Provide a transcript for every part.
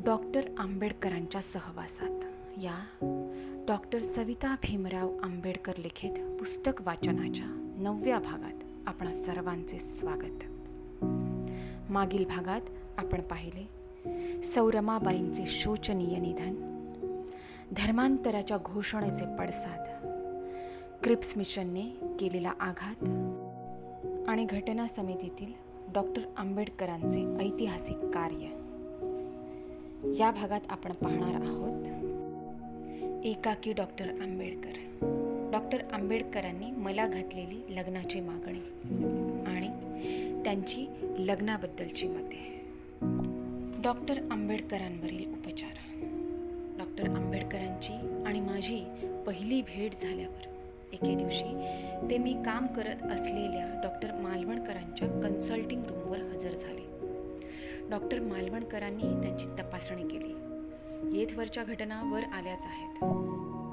Doctor आंबेडकरांच्या सहवासात या डॉक्टर सविता भीमराव आंबेडकर लिखित पुस्तक वाचनाच्या 9व्या भागात आपणा सर्वांचे स्वागत. मागील भागात आपण पाहिले सौरमाबाईंचे शोचनीय निधन, धर्मांतराच्या घोषणेचे पडसाद, क्रिप्स मिशनने केलेला आघात आणि घटना समितीतील डॉक्टर आंबेडकरांचे ऐतिहासिक कार्य. या भागात आपण पाहणार आहोत एकाकी डॉक्टर आंबेडकर. डॉक्टर आंबेडकरांनी मला घातलेली लग्नाची मागणी आणि त्यांची लग्नाबद्दलची मते. डॉक्टर आंबेडकरांवरील उपचार. डॉक्टर आंबेडकरांची आणि माझी पहिली भेट झाल्यावर एके दिवशी ते मी काम करत असलेल्या डॉक्टर मालवणकरांच्या कन्सल्टिंग रूमवर हजर झाले. डॉक्टर मालवणकरांनी त्यांची तपासणी केली. येथवरच्या घटना वर आल्याच आहेत.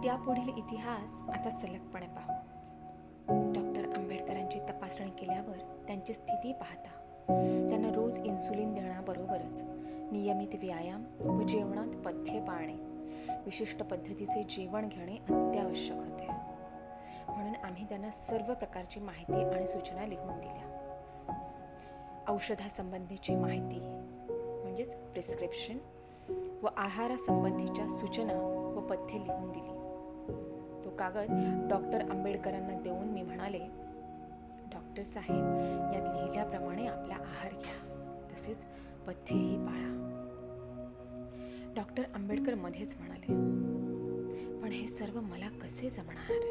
त्यापुढील इतिहास आता सलगपणे पाहू. डॉक्टर आंबेडकरांची तपासणी केल्यावर त्यांची स्थिती पाहता त्यांना रोज इन्सुलिन देण्याबरोबरच नियमित व्यायाम व जेवणात पथ्ये पाळणे, विशिष्ट पद्धतीचे जेवण घेणे अत्यावश्यक होते. म्हणून आम्ही त्यांना सर्व प्रकारची माहिती आणि सूचना लिहून दिल्या. औषधासंबंधीची माहिती म्हणजेच प्रिस्क्रिप्शन व आहारासंबंधीच्या सूचना व पथ्ये लिहून दिली. तो कागद डॉक्टर आंबेडकरांना देऊन मी म्हणाले, डॉक्टर साहेब, यात लिहिल्याप्रमाणे आपला आहार घ्या, तसेच पथ्येही पाळा. डॉक्टर आंबेडकर मध्येच म्हणाले, पण हे सर्व मला कसे जमणार?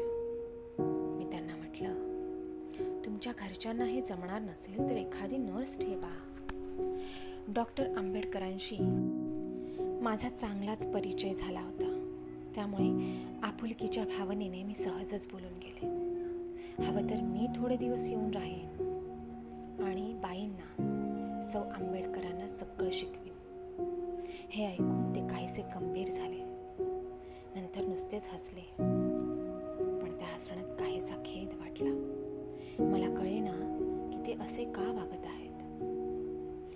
मी त्यांना म्हटलं, तुमच्या घरच्यांना हे जमणार नसेल तर एखादी नर्स ठेवा. डॉक्टर आंबेडकरांशी माझा चांगलाच परिचय झाला होता. त्यामुळे आपुलकीच्या भावनेने मी सहजच बोलून गेले. हवं तर मी थोडे दिवस येऊन राहीन आणि बाईंना, सौ आंबेडकरांना सगळं शिकवीन. हे ऐकून ते काहीसे गंभीर झाले. नंतर नुसतेच हसले, पण त्या हसण्यात काहीसा खेद वाटला. मला कळेना की ते असे का वागत आहेत.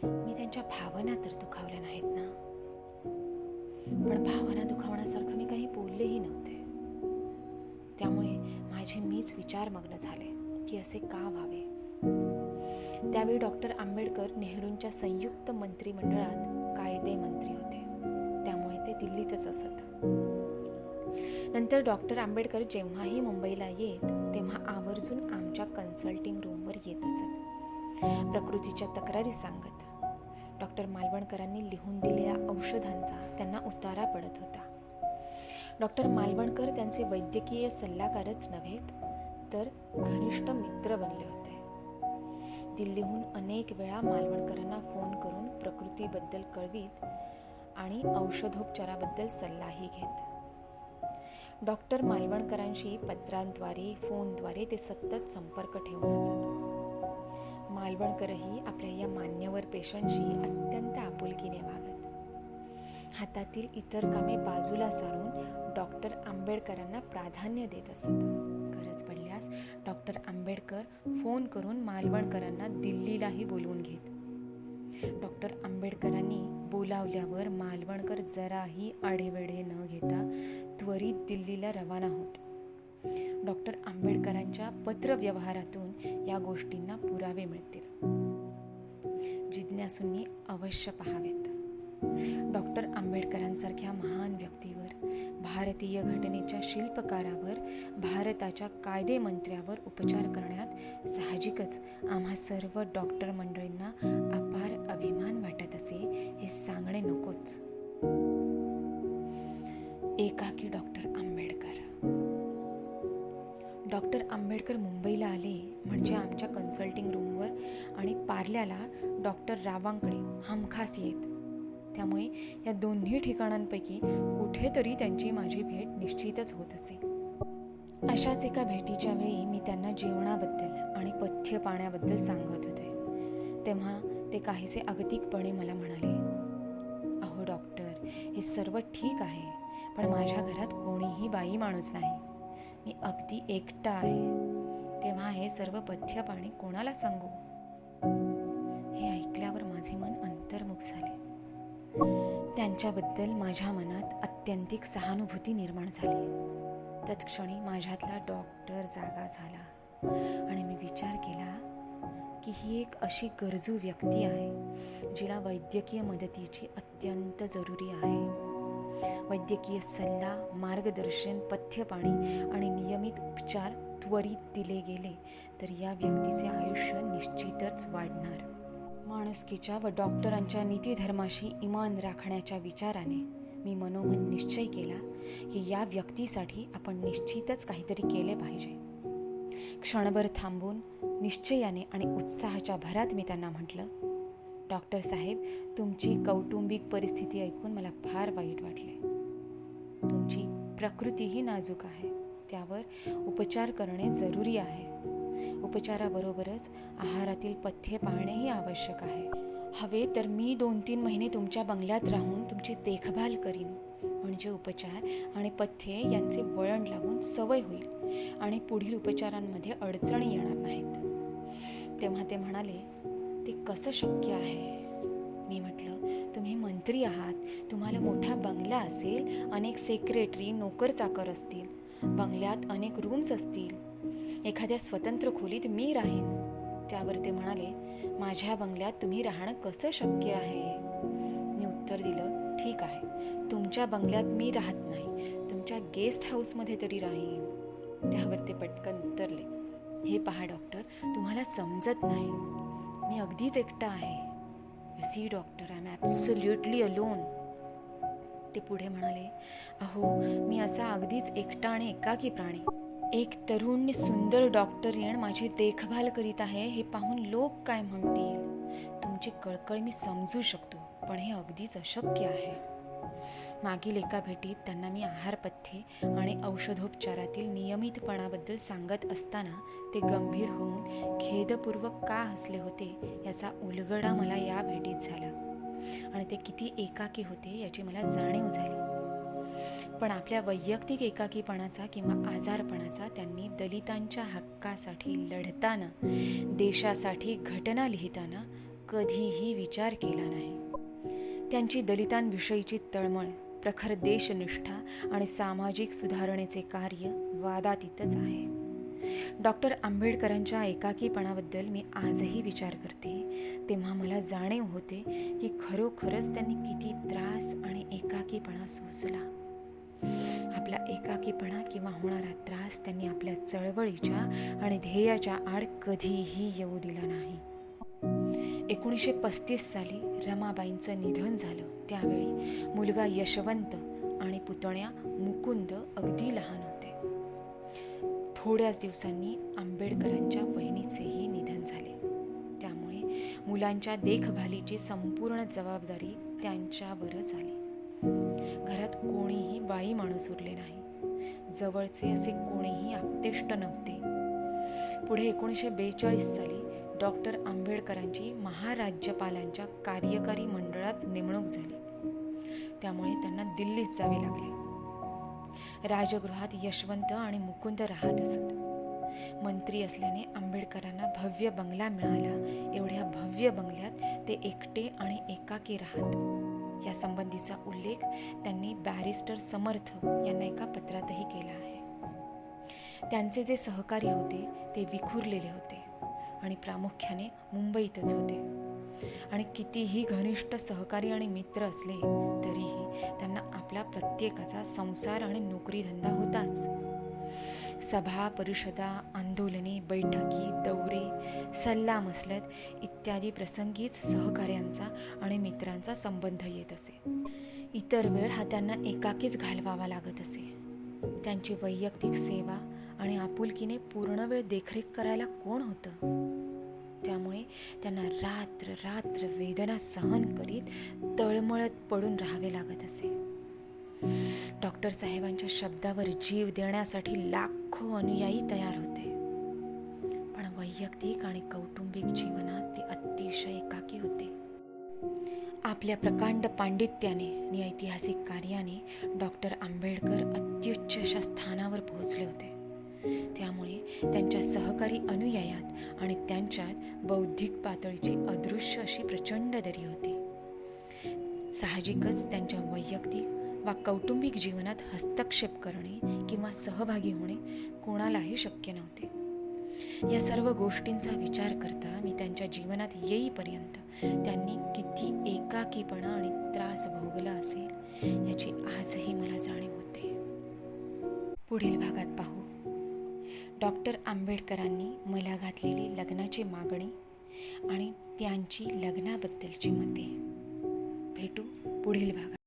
मी त्यांच्या भावना तर दुखावल्या नाहीत ना. पण भावना दुखावण्यासारखं मी काही बोललेही नव्हते. त्यामुळे माझे मीच विचारमग्न झाले की असे का व्हावे. त्यावेळी डॉक्टर आंबेडकर नेहरूंच्या संयुक्त मंत्रिमंडळात कायदे मंत्री होते. त्यामुळे ते दिल्लीतच असत. नंतर डॉक्टर आंबेडकर जेव्हाही मुंबईला येत तेव्हा आवर्जून आमच्या कन्सल्टिंग रूमवर येत असत. प्रकृतीच्या तक्रारी सांगत. डॉक्टर मालवणकरांनी लिहून दिलेल्या औषधांचा त्यांना उतारा पडत होता. डॉक्टर मालवणकर त्यांचे वैद्यकीय सल्लागारच नव्हे तर घनिष्ठ मित्र बनले होते. दिल्लीहून अनेक वेळा मालवणकरांना फोन करून प्रकृतीबद्दल कळवीत आणि औषधोपचाराबद्दल सल्लाही घेत. डॉक्टर मालवणकरांशी पत्रांद्वारे, फोनद्वारे ते सतत संपर्क ठेवून असत. मालवणकरही आपल्या या मान्यवर पेशंटशी अत्यंत आपुलकीने वागत. हातातील इतर कामे बाजूला सारून डॉक्टर आंबेडकरांना प्राधान्य देत असत. गरज पडल्यास डॉक्टर आंबेडकर फोन करून मालवणकरांना दिल्लीलाही बोलवून घेत. डॉक्टर आंबेडकरांनी बोलावल्यावर मालवणकर जराही आढेवेढे न घेता त्वरित दिल्लीला रवाना होत. डॉक्टर आंबेडकरांच्या पत्रव्यवहारातून या गोष्टींना पुरावे मिळतील. जिज्ञासूंनी अवश्य पाहावेत. डॉक्टर आंबेडकरांसारख्या महान व्यक्तीवर, भारतीय घटनेच्या शिल्पकारावर, भारताच्या कायदे मंत्र्यावर उपचार करण्यात साहजिकच आम्हा सर्व डॉक्टर मंडळींना अपार अभिमान वाटत असे हे सांगणे नकोच. एकाकी डॉक्टर आंबेडकर. डॉक्टर आंबेडकर मुंबईला आले म्हणजे आमच्या कन्सल्टिंग रूमवर आणि पार्ल्याला डॉक्टर रावांकडे हमखास येत. त्यामुळे या दोन्ही ठिकाणांपैकी कुठेतरी त्यांची माझी भेट निश्चितच होत असे. अशाच एका भेटीच्या वेळी मी त्यांना जेवणाबद्दल आणि पथ्य पाण्याबद्दल सांगत होते. तेव्हा ते काहीसे अगतिकपणे मला म्हणाले, अहो डॉक्टर, हे सर्व ठीक आहे, पण माझ्या घरात कोणीही बाई माणूस नाही. मी अगदी एकटा आहे. तेव्हा हे सर्व पथ्य पाणी कोणाला सांगू? हे ऐकल्यावर माझे मन अंतर्मुख झाले. त्यांच्याबद्दल माझ्या मनात अत्यंतिक सहानुभूती निर्माण झाली. तत्क्षणी माझ्यातला डॉक्टर जागा झाला आणि मी विचार केला की ही एक अशी गरजू व्यक्ती आहे जिला वैद्यकीय मदतीची अत्यंत जरुरी आहे. वैद्यकीय सल्ला, मार्गदर्शन, पथ्यपाणी आणि नियमित उपचार त्वरित दिले गेले तर या व्यक्तीचे आयुष्य निश्चितच वाढणार. माणुसकीच्या व डॉक्टरांच्या नीतिधर्माशी इमान राखण्याच्या विचाराने मी मनोमन निश्चय केला की या व्यक्तीसाठी आपण निश्चितच काहीतरी केले पाहिजे. क्षणभर थांबून निश्चयाने आणि उत्साहाच्या भरात मी त्यांना म्हटलं, डॉक्टर साहेब, तुमची कौटुंबिक परिस्थिती ऐकून मला फार वाईट वाटले. तुमची प्रकृतीही नाजूक आहे, त्यावर उपचार करणे जरुरी आहे. उपचाराबरोबरच आहारातील पथ्ये पाळणेही आवश्यक आहे. हवे तर मी 2-3 महिने तुमच्या बंगल्यात राहून तुमची देखभाल करीन, म्हणजे उपचार आणि पथ्ये यांचे वळण लागून सवय होईल आणि पुढील उपचारांमध्ये अडचणी येणार नाहीत. तेव्हा ते म्हणाले, ते कसं शक्य आहे? मी म्हटलं, तुम्ही मंत्री आहात, तुम्हाला मोठा बंगला असेल, अनेक सेक्रेटरी, नोकर चाकर असतील, बंगल्यात अनेक रूम्स असतील, एखाद्या स्वतंत्र खोलीत मी राहीन. त्यावर ते म्हणाले, माझ्या बंगल्यात तुम्ही राहणं कसं शक्य आहे? मी उत्तर दिलं, ठीक आहे, तुमच्या बंगल्यात मी राहत नाही, तुमच्या गेस्ट हाऊसमध्ये तरी राहीन. त्यावर ते पटकन उतरले, हे पहा डॉक्टर, तुम्हाला समजत नाही, मी अगदीच एकटा आहे. You see doctor, I am absolutely alone. ते पुढे म्हणाले, अहो, मी असा अगदीच एकटा आणि एकाकी प्राणी. एक तरुण सुंदर डॉक्टरीण माझी देखभाल करीत आहे हे पाहून लोक काय म्हणतील? तुमची कळकळ मी समजू शकतो, पण हे अगदीच अशक्य आहे. मागील एका भेटीत त्यांना मी आहारपथ्ये आणि औषधोपचारातील नियमितपणाबद्दल सांगत असताना ते गंभीर होऊन खेदपूर्वक का हसले होते याचा उलगडा मला या भेटीत झाला आणि ते किती एकाकी होते याची मला जाणीव झाली. पण आपल्या वैयक्तिक एकाकीपणाचा किंवा आजारपणाचा त्यांनी दलितांच्या हक्कासाठी लढताना, देशासाठी घटना लिहिताना कधीही विचार केला नाही. त्यांची दलितांविषयीची तळमळ, प्रखर देशनिष्ठा आणि सामाजिक सुधारणेचे कार्य वादातीतच आहे. डॉक्टर आंबेडकरांच्या एकाकीपणाबद्दल मी आजही विचार करते तेव्हा मला जाणीव होते की खरोखरच त्यांनी किती त्रास आणि एकाकीपणा सोसला. आपला एकाकीपणा किंवा होणारा त्रास त्यांनी आपल्या चळवळीच्या आणि ध्येयाच्या आड कधीही येऊ दिला नाही. 1935 साली रमाबाईंचं निधन झालं. त्यावेळी मुलगा यशवंत आणि पुतण्या मुकुंद अगदी लहान होते. थोड्याच दिवसांनी आंबेडकरांच्या वहिनीचेही निधन झाले. त्यामुळे मुलांच्या देखभालीची संपूर्ण जबाबदारी त्यांच्यावरच आली. घरात कोणीही बाई माणूस उरले नाही. जवळचे असे कोणीही आप्तेष्ट नव्हते. पुढे 1942 साली डॉक्टर आंबेडकरांची महाराज्यपालांच्या कार्यकारी मंडळात नेमणूक झाली. त्यामुळे त्यांना दिल्लीत जावे लागले. राजगृहात यशवंत आणि मुकुंद राहत असत. मंत्री असल्याने आंबेडकरांना भव्य बंगला मिळाला. एवढ्या भव्य बंगल्यात ते एकटे आणि एकाकी राहत या संबंधीचा उल्लेख त्यांनी बॅरिस्टर समर्थ यांना एका पत्रातही केला आहे. त्यांचे जे सहकारी होते ते विखुरलेले होते आणि प्रामुख्याने मुंबईतच होते. आणि कितीही घनिष्ठ सहकारी आणि मित्र असले तरीही त्यांना आपला प्रत्येकाचा संसार आणि नोकरी धंदा होताच. सभा, परिषदा, आंदोलने, बैठकी, दौरे, सल्लामसलत इत्यादी प्रसंगीच सहकार्यांचा आणि मित्रांचा संबंध येत असे. इतर वेळ हा त्यांना एकाकीच घालवावा लागत असे. त्यांची वैयक्तिक सेवा आणि आपुलकीने पूर्ण वेळ देखरेख करायला कोण होतं? त्यामुळे त्यांना रात्र रात्र वेदना सहन करीत तळमळत पडून राहावे लागत असे. डॉक्टर साहेबांच्या शब्दावर जीव देण्यासाठी लाखो अनुयायी तयार होते, पण वैयक्तिक आणि कौटुंबिक जीवनात ते अतिशय एकाकी होते. आपल्या प्रकांड पांडित्याने आणि ऐतिहासिक कार्याने डॉक्टर आंबेडकर अत्युच्च अशा स्थानावर पोहोचले होते. त्यामुळे त्यांच्या सहकारी अनुयायात आणि त्यांच्यात बौद्धिक पातळीची अदृश्य अशी प्रचंड दरी होती. साहजिकच त्यांच्या वैयक्तिक वा कौटुंबिक जीवनात हस्तक्षेप करणे किंवा सहभागी होणे कोणालाही शक्य नव्हते. या सर्व गोष्टींचा विचार करता मी त्यांच्या जीवनात येईपर्यंत त्यांनी किती एकाकीपणा आणि त्रास भोगला असेल याची आजही मला जाणीव होते. पुढील भागात पाहू डॉक्टर आंबेडकरांनी मला घातलेली लग्नाची मागणी आणि त्यांची लग्नाबद्दलची मते. भेटू पुढील भागात.